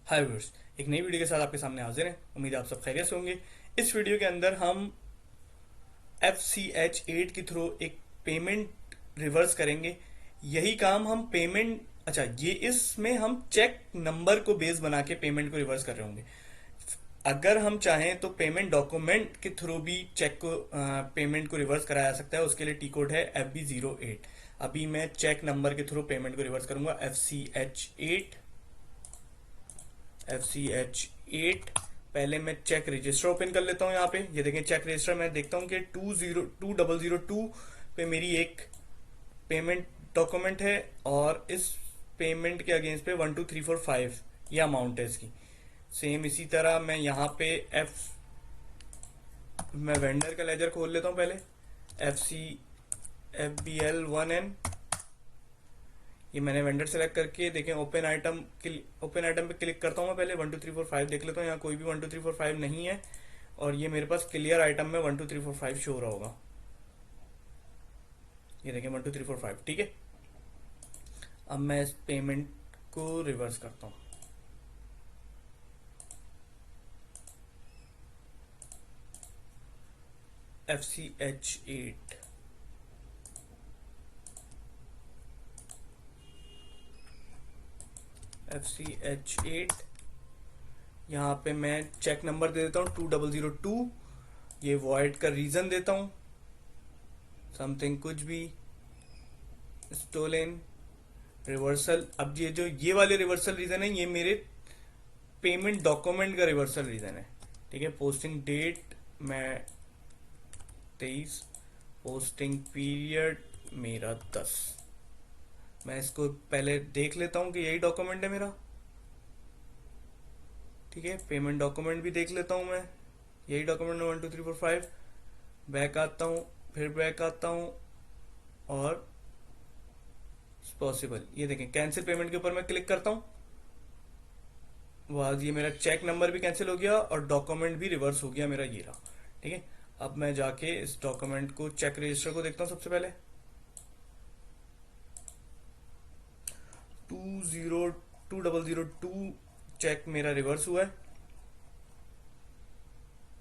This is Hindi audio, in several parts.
हाय व्यूअर्स, एक नई वीडियो के साथ आपके सामने हाजिर हैं। उम्मीद है आप सब खैरियत से होंगे। इस वीडियो के अंदर हम FCH8 के थ्रू एक पेमेंट रिवर्स करेंगे। यही काम हम पेमेंट अच्छा ये इसमें हम चेक नंबर को बेस बना के पेमेंट को रिवर्स कर रहे होंगे। अगर हम चाहें तो पेमेंट डॉक्यूमेंट के थ्रू भी चेक को पेमेंट को रिवर्स कराया जा सकता है। उसके लिए टी कोड है FB08। अभी मैं चेक नंबर के थ्रू पेमेंट को रिवर्स करूंगा। FCH8 पहले मैं चेक रजिस्टर ओपन कर लेता हूँ। यहाँ पे ये देखें, चेक रजिस्टर मैं देखता हूँ कि 202002 पे मेरी एक पेमेंट डॉक्यूमेंट है और इस पेमेंट के अगेंस्ट पे 12345 ये अमाउंट है इसकी। सेम इसी तरह मैं यहाँ पे मैं वेंडर का लेजर खोल लेता हूँ पहले। FBL1N, ये मैंने वेंडर सेलेक्ट करके देखें ओपन आइटम पे क्लिक करता हूँ। मैं पहले 12345 देख लेता हूँ, यहाँ कोई भी 12345 नहीं है और ये मेरे पास क्लियर आइटम में 12345 शो हो रहा होगा। ये देखें 12345, ठीक है। अब मैं इस पेमेंट को रिवर्स करता हूँ। FCH8 यहाँ पे मैं चेक नंबर दे देता हूँ 2002। ये वॉइड का रीजन देता हूँ समथिंग कुछ भी स्टोलन रिवर्सल। अब ये वाले रिवर्सल रीजन है, ये मेरे पेमेंट डॉक्यूमेंट का रिवर्सल रीजन है, ठीक है। पोस्टिंग डेट मैं 23, पोस्टिंग पीरियड मेरा 10। मैं इसको पहले देख लेता हूँ कि यही डॉक्यूमेंट है मेरा, ठीक है। पेमेंट डॉक्यूमेंट भी देख लेता हूँ मैं, यही डॉक्यूमेंट है 12345। बैक आता हूँ, फिर बैक आता हूँ और पॉसिबल ये देखें कैंसिल पेमेंट के ऊपर मैं क्लिक करता हूँ। वह ये मेरा चेक नंबर भी कैंसिल हो गया और डॉक्यूमेंट भी रिवर्स हो गया मेरा, ये रहा, ठीक है। अब मैं जाके इस डॉक्यूमेंट को चेक रजिस्टर को देखता हूँ। सबसे पहले 2002 चेक मेरा रिवर्स हुआ है।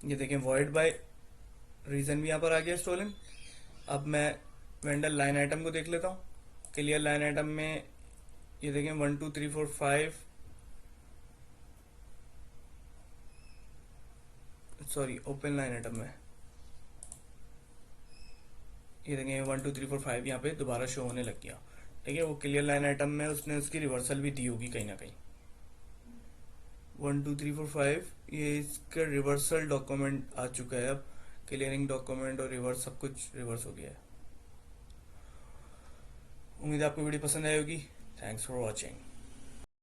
ये देखें वॉइड बाय रीजन भी यहाँ पर आ गया स्टोलन। अब मैं वेंडर लाइन आइटम को देख लेता हूँ। क्लियर लाइन आइटम में ये देखें 12345, सॉरी ओपन लाइन आइटम में ये देखें 12345 यहाँ पे दोबारा शो होने लग गया, ठीक है। वो क्लियर लाइन आइटम में उसने उसकी रिवर्सल भी दी होगी कहीं ना कहीं। 12345 ये इसका रिवर्सल डॉक्यूमेंट आ चुका है। अब क्लियरिंग डॉक्यूमेंट और रिवर्स सब कुछ रिवर्स हो गया है। उम्मीद है आपको वीडियो पसंद आई होगी। Thanks for watching.